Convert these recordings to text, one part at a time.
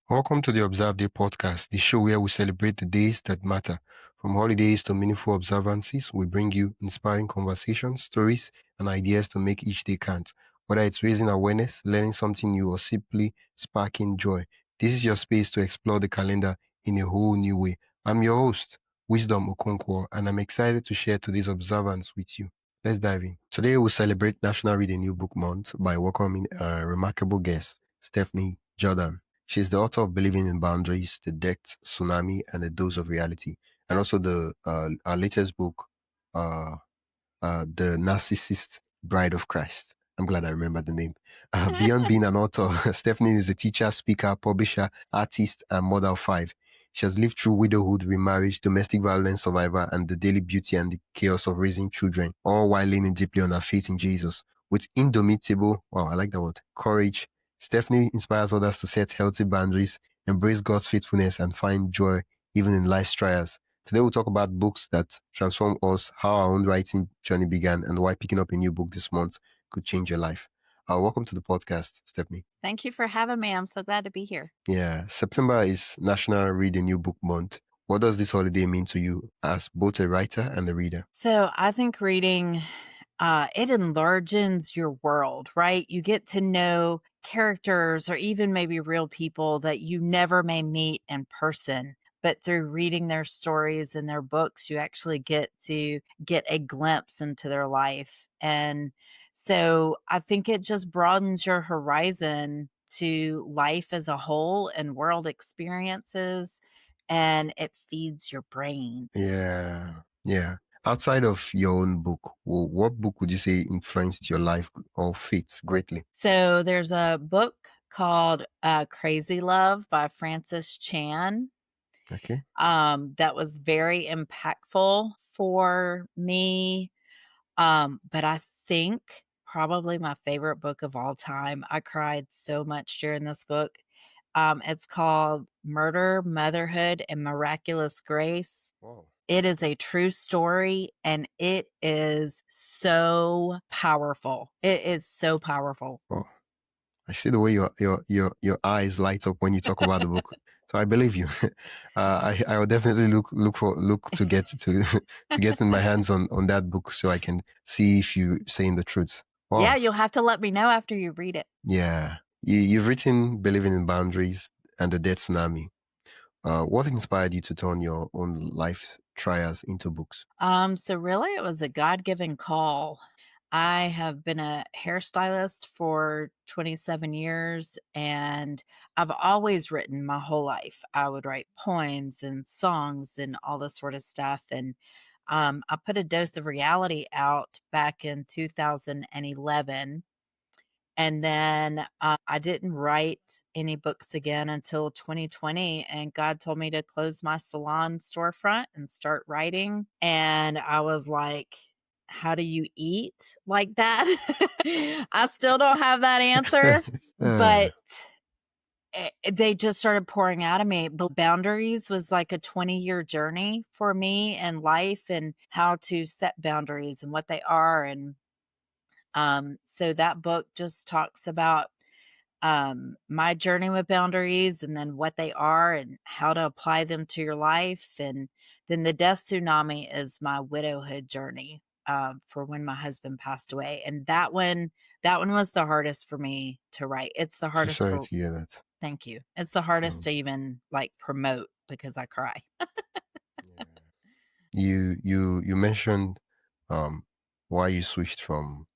Welcome to the Observe Day podcast, the show where we celebrate the days that matter. From holidays to meaningful observances, we bring you inspiring conversations, stories, and ideas to make each day count. Whether it's raising awareness, learning something new, or simply sparking joy, this is your space to explore the calendar in a whole new way. I'm your host, Wisdom Okonkwo, and I'm excited to share today's observance with you. Let's dive in. Today, we celebrate National Read a New Book Month by welcoming a remarkable guest, Stephanie Jordan. She's the author of Believing in Boundaries, The Depth, Tsunami, and a Dose of Reality, and also the our latest book, uh, The Narcissist Bride of Christ. I'm glad I remembered the name. Beyond being an author, Stephanie is a teacher, speaker, publisher, artist, and mother of five. She has lived through widowhood, remarriage, domestic violence survivor, and the daily beauty and the chaos of raising children, all while leaning deeply on her faith in Jesus. With indomitable, wow, I like that word, courage, Stephanie inspires others to set healthy boundaries, embrace God's faithfulness, and find joy even in life's trials. Today we'll talk about books that transform us, how our own writing journey began, and why picking up a new book this month could change your life. Welcome to the podcast, Stephanie. Thank you for having me. I'm so glad to be here. Yeah, September is National Read a New Book Month. What does this holiday mean to you as both a writer and a reader? So I think reading, it enlarges your world, right? You get to know characters or even maybe real people that you never may meet in person. But through reading their stories and their books, you actually get to get a glimpse into their life. And so I think it just broadens your horizon to life as a whole and world experiences, and it feeds your brain. Yeah. Outside of your own book, what book would you say influenced your life or faith greatly? So there's a book called Crazy Love by Francis Chan Okay. that was very impactful for me. But I think probably my favorite book of all time. I cried so much during this book. It's called Murder, Motherhood, and Miraculous Grace. Wow. It is a true story and it is so powerful. It is so powerful. Wow. I see the way your eyes light up when you talk about the book. So I believe you. I will definitely look to get to to get in my hands on that book so I can see if you saying the truth. Yeah, Wow. you'll have to let me know after you read it. Yeah. You've written Believing in Boundaries and the Dead Tsunami. What inspired you to turn your own life trials into books? So really it was a God-given call. I have been a hairstylist for 27 years and I've always written my whole life. I would write poems and songs and all this sort of stuff. And I put a dose of reality out back in 2011. And then I didn't write any books again until 2020. And God told me to close my salon storefront and start writing. And I was like, how do you eat like that? I still don't have that answer, Uh, but they just started pouring out of me. But boundaries was like a 20-year journey for me in life and how to set boundaries and what they are. And so that book just talks about my journey with boundaries and then what they are and how to apply them to your life. And then the death tsunami is my widowhood journey for when my husband passed away. And that one was the hardest for me to write. It's the so hardest sorry for, to hear that. thank you. It's the hardest Um, to even like promote because I cry. yeah. You mentioned um why you switched from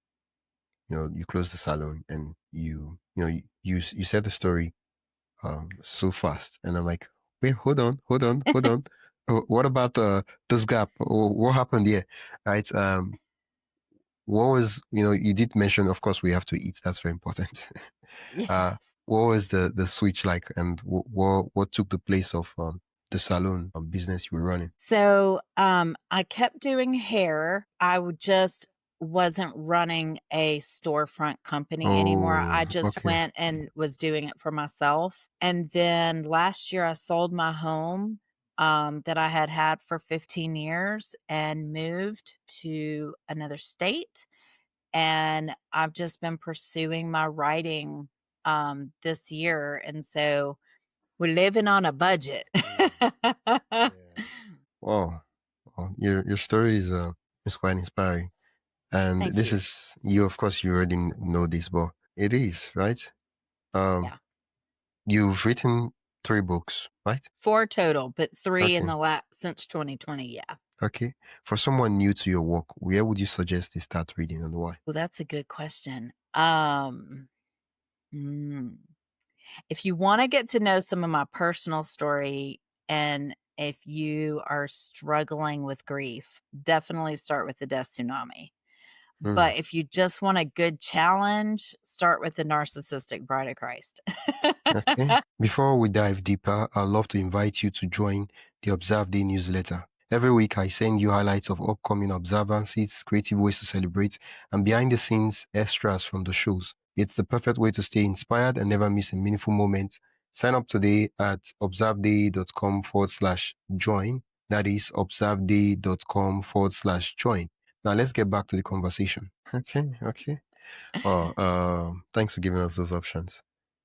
you closed the salon and you said the story so fast and I'm like, wait, hold on. What about this gap? What happened here? Right? What was you did mention, of course, we have to eat. That's very important. uh, Yes. what was the switch like, and what took the place of the salon business you were running? So, I kept doing hair. Just wasn't running a storefront company anymore. Oh, I just okay. went and was doing it for myself. And then last year I sold my home that I had had for 15 years and moved to another state. And I've just been pursuing my writing this year. And so We're living on a budget. Yeah. Wow. Wow. Your story is quite inspiring. And Thank this you. is you, of course, you already know this, but it is, right? Um, Yeah. you've written 3 books, right? 4 total, but 3 in Okay. the last since 2020, yeah. Okay. For someone new to your work, where would you suggest they start reading and why? Well, that's a good question. Mm, if you wanna get to know some of my personal story, and if you are struggling with grief, definitely start with the Death Tsunami. Hmm. But if you just want a good challenge, start with the Narcissistic Bride of Christ. Okay. Before we dive deeper, I'd love to invite you to join the Observe Day newsletter. Every week, I send you highlights of upcoming observances, creative ways to celebrate, and behind the scenes extras from the shows. It's the perfect way to stay inspired and never miss a meaningful moment. Sign up today at observeday.com/join. That is observeday.com/join. Now, let's get back to the conversation. Okay. Okay. Oh, thanks for giving us those options.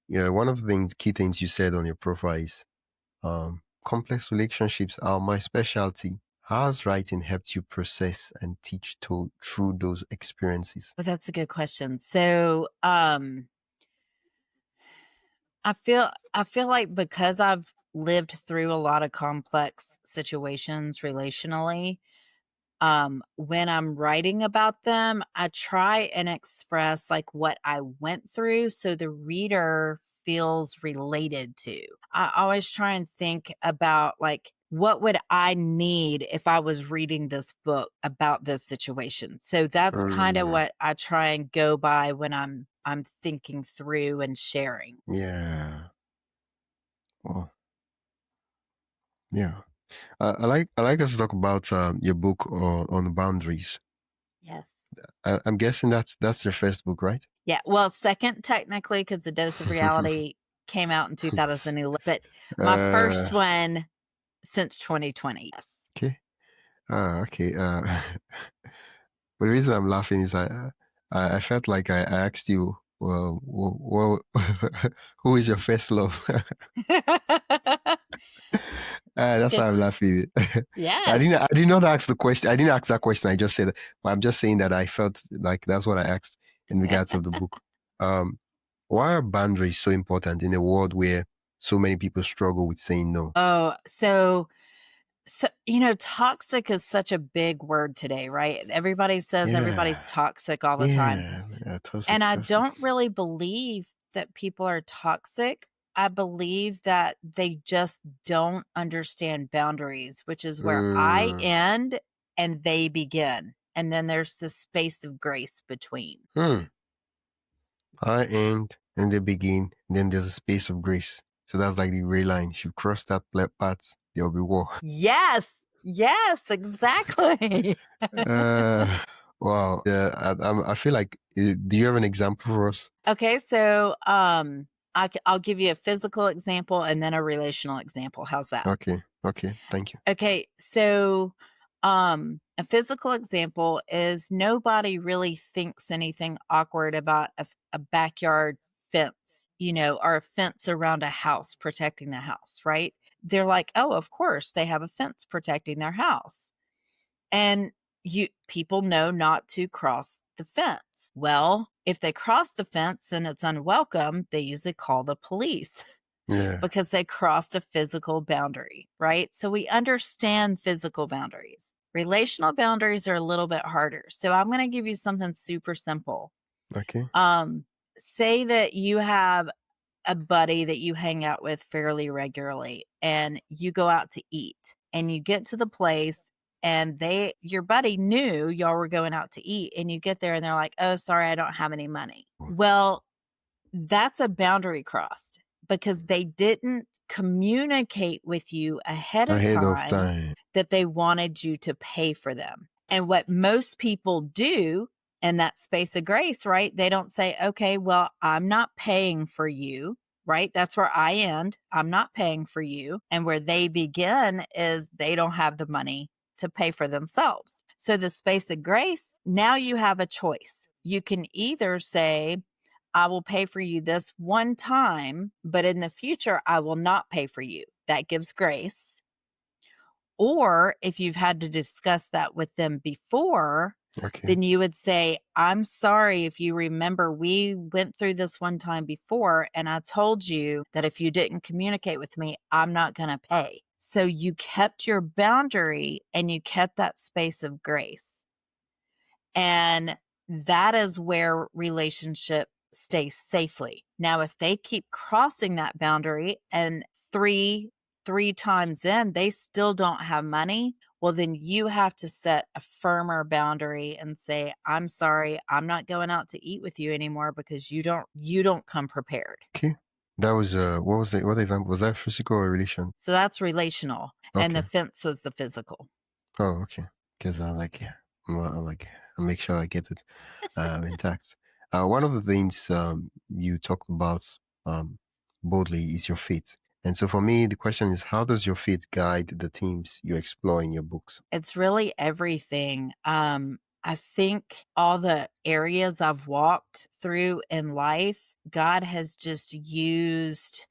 Yeah, one of the key things you said on your profile is complex relationships are my specialty. How has writing helped you process and teach through those experiences? Well, that's a good question. So, I feel like because I've lived through a lot of complex situations relationally, when I'm writing about them, I try and express like what I went through so the reader feels related to. I always try and think about like what would I need if I was reading this book about this situation. So that's kind of Mm, what I try and go by when I'm thinking through and sharing. yeah. Well, yeah. I like us to talk about your book on boundaries. Yes. I'm guessing that's your first book, right? Yeah, well, second technically because The Dose of Reality came out in 2011, but my first uh, one since 2020, yes. okay. Okay. The reason I'm laughing is I felt like I asked you, well, who is your first love? It's a That's good why I'm q laughing. Yes. I did not ask the question. I didn't ask that question. I just said, but I'm just saying that I felt like that's what I asked in regards of the book. Um, why are boundaries so important in a world where so many people struggle with saying no? Oh, so, toxic is such a big word today, right? Everybody says everybody's Yeah, toxic all the time. yeah, And toxic, I toxic. don't really believe that people are toxic. I believe that they just don't understand boundaries, which is where I Mm, end and they begin. And then there's the space of grace between. hmm. I end and they begin, then there's a space of grace. So that's like the gray line. If you cross that part, there'll be war. Yes. Yes, exactly. Uh, wow. Yeah, I feel like. Do you have an example for us? Okay, so I'll give you a physical example and then a relational example. How's that? Okay. Okay. Thank you. Okay, so a physical example is nobody really thinks anything awkward about a backyard fence, or a fence around a house protecting the house, right? They're like, "Oh, of course, they have a fence protecting their house." And you people know not to cross the fence. Well, if they cross the fence and it's unwelcome, they usually call the police Yeah. because they crossed a physical boundary, right? So we understand physical boundaries. Relational boundaries are a little bit harder. So I'm going to give you something super simple. Okay. Um, Say that you have a buddy that you hang out with fairly regularly and you go out to eat and you get to the place and your buddy knew y'all were going out to eat and you get there and they're like, "Oh, sorry, I don't have any money." Well, that's a boundary crossed because they didn't communicate with you ahead of Ahead of time time. that they wanted you to pay for them. And what most people do in that space of grace, right? They don't say, "Okay, well, I'm not paying for you." Right? That's where I end. I'm not paying for you. And where they begin is they don't have the money to pay for themselves. So the space of grace, now you have a choice. You can either say, I will pay for you this one time, but in the future, I will not pay for you. That gives grace. Or if you've had to discuss that with them before, Okay. then you would say, I'm sorry if you remember, we went through this one time before, and I told you that if you didn't communicate with me, I'm not going to pay. So you kept your boundary and you kept that space of grace. And that is where relationship stays safely. Now, if they keep crossing that boundary and three times in, they still don't have money, well, then you have to set a firmer boundary and say, I'm sorry, I'm not going out to eat with you anymore because you don't come prepared. Okay. That was what was it? What example was that? Physical or relation? So that's relational. And the Okay. fence was the physical. Oh, okay. Because I like, yeah, I like, I make sure I get it intact. One of the things you talked about um boldly is your faith. And so for me, the question is, how does your faith guide the themes you explore in your books? It's really everything. I think all the areas I've walked through in life, God has just used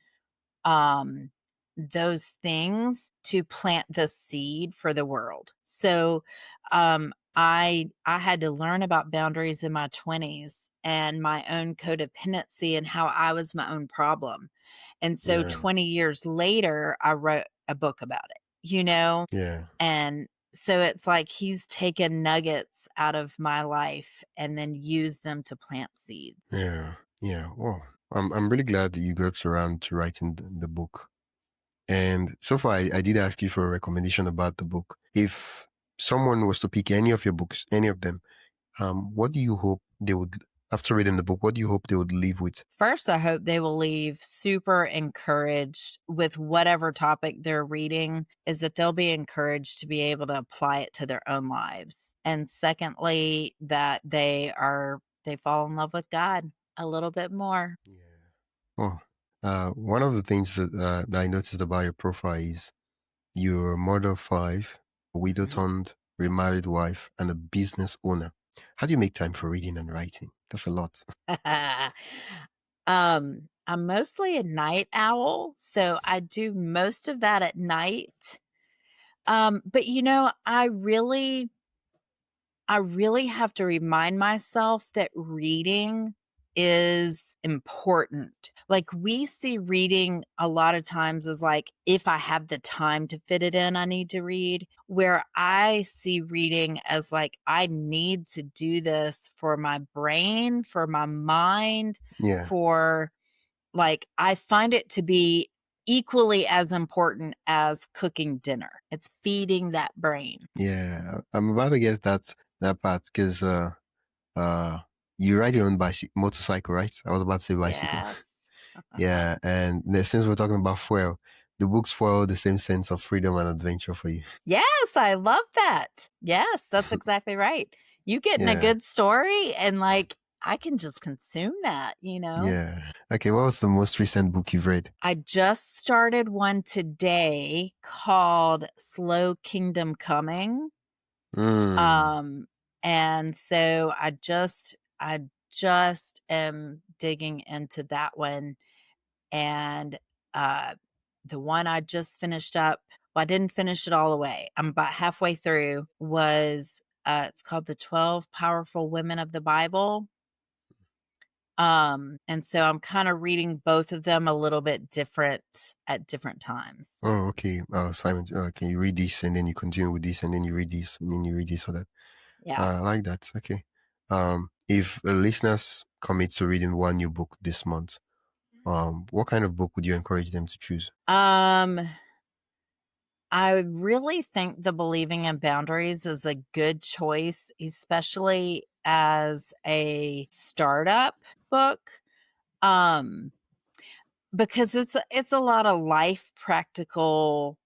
um those things to plant the seed for the world. So I had to learn about boundaries in my 20s and my own codependency and how I was my own problem. And so Yeah, 20 years later I wrote a book about it, yeah, and so it's like he's taken nuggets out of my life and then used them to plant seeds. yeah, yeah. Well, I'm really glad that you got around to writing the book. And so far, I did ask you for a recommendation about the book. If someone was to pick any of your books, any of them, what do you hope they would, after reading the book, what do you hope they would leave with? First, I hope they will leave super encouraged with whatever topic they're reading, is that they'll be encouraged to be able to apply it to their own lives. And secondly, that they fall in love with God a little bit more. Yeah. Well, one of the things that I noticed about your profile is you're a mother of five, a widow Mhm. turned remarried wife, and a business owner. How do you make time for reading and writing? That's a lot. I'm mostly a night owl, so I do most of that at night. But I really have to remind myself that reading is important. Like, we see reading a lot of times as like, if I have the time to fit it in, I need to read. Where I see reading as like, I need to do this for my brain, for my mind, Yeah, for like, I find it to be equally as important as cooking dinner. It's feeding that brain. yeah. I'm about to get that part because uh, you ride your own motorcycle, right? I was about to say bicycle. Yes. Yeah, and since we're talking about fuel, the books foil the same sense of freedom and adventure for you. Yes, I love that. Yes, that's exactly right. You get in a Yeah, good story and, like, I can just consume that. yeah. Okay, what was the most recent book you've read? I just started one today called Slow Kingdom Coming. Mm. Um, and so I just am digging into that one. And uh the one I just finished up, well, I didn't finish it all the way. I'm about halfway through, was it's called The 12 Powerful Women of the Bible. And so I'm kind of reading both of them a little bit different at different times. Oh, okay. Simon, can you read this and then you continue with this and then you read this and then you read this so that Yeah. I like that. Okay. If listeners commit to reading one new book this month, what kind of book would you encourage them to choose? Um I really think the Believing in Boundaries is a good choice, especially as a startup book. Um because it's a lot of life practical,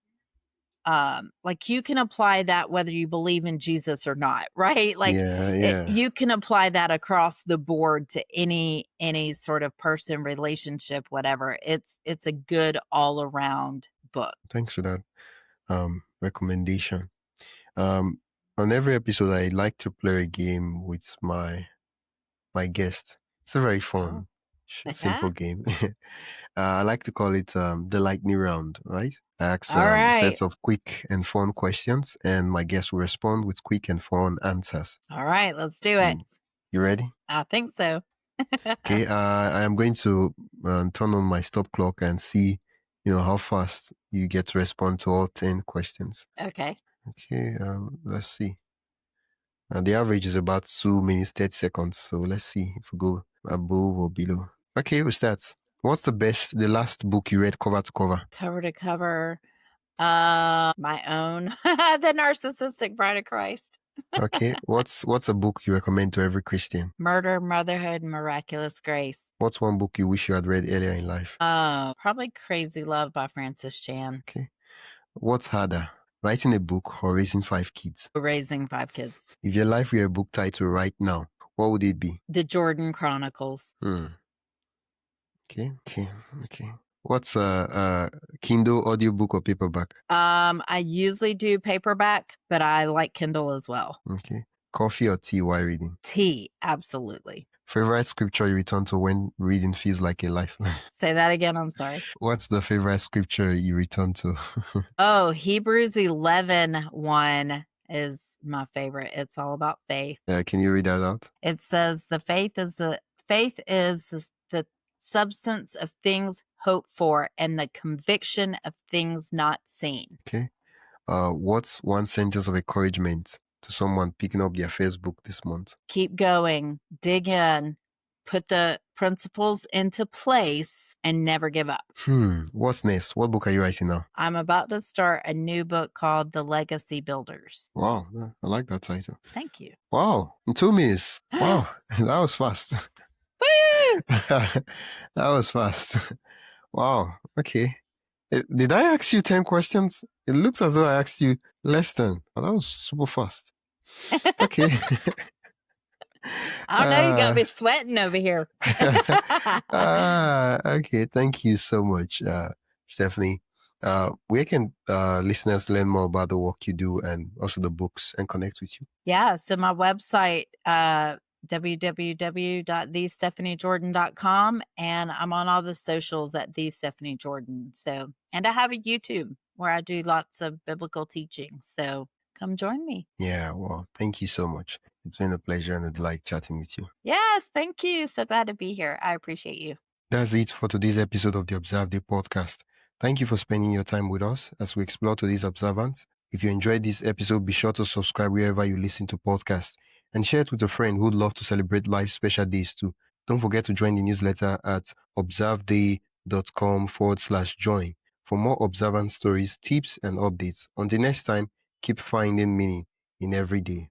like, you can apply that whether you believe in Jesus or not, right? Like, Yeah, yeah. you can apply that across the board to any sort of person, relationship, whatever. It's a good all around book. Thanks for that recommendation. Um, on every episode, I like to play a game with my guest. It's a very Oh. fun. Simple game. I like to call it the lightning round, right? I ask All right. sets of quick and fun questions, and my guests will respond with quick and fun answers. All right, let's do it. You ready? I think so. Okay. I am going to turn on my stop clock and see, how fast you get to respond to all 10 questions. Okay. Okay. Let's see. The average is about 2 minutes 30 seconds. So let's see if we go above or below. Okay, we'll start. What's the last book you read cover to cover? Cover to cover. My own. The Narcissistic Bride of Christ. Okay. What's a book you recommend to every Christian? Murder, Motherhood, Miraculous Grace. What's one book you wish you had read earlier in life? Probably Crazy Love by Francis Chan. Okay. What's harder, writing a book or raising 5 kids? Raising 5 kids. If your life were a book title right now, what would it be? The Jordan Chronicles. Okay. What's a Kindle audiobook or paperback? I usually do paperback, but I like Kindle as well. Okay. Coffee or tea while reading? Tea, absolutely. Favorite scripture you return to when reading feels like a lifeline? Say that again, I'm sorry. What's the favorite scripture you return to? Oh, Hebrews 11:1 is my favorite. It's all about faith. Can you read that out? It says the faith is the substance of things hoped for and the conviction of things not seen. Okay. What's one sentence of encouragement to someone picking up their first book this month? Keep going, dig in, put the principles into place, and never give up. What's next? What book are you writing now? I'm about to start a new book called The Legacy Builders. Wow, I like that title. Thank you. Wow, in 2 minutes. Wow, that was fast. Woo! That was fast. Wow, okay. Did I ask you 10 questions? It looks as though I asked you less than. Oh, that was super fast. Okay. I don't know, you got me sweating over here. Okay, thank you so much, Stephanie. Where can listeners learn more about the work you do and also the books and connect with you? Yeah, so my website, www.thestephaniejordan.com, and I'm on all the socials at @thestephaniejordan. So, and I have a YouTube where I do lots of biblical teaching. So come join me. Yeah, well, thank you so much. It's been a pleasure and a delight chatting with you. Yes, thank you. So glad to be here. I appreciate you. That's it for today's episode of the Observe Day podcast. Thank you for spending your time with us as we explore today's observance. If you enjoyed this episode, be sure to subscribe wherever you listen to podcasts and share it with a friend who'd love to celebrate life's special days too. Don't forget to join the newsletter at observeday.com/join for more observance stories, tips, and updates. Until next time, keep finding meaning in every day.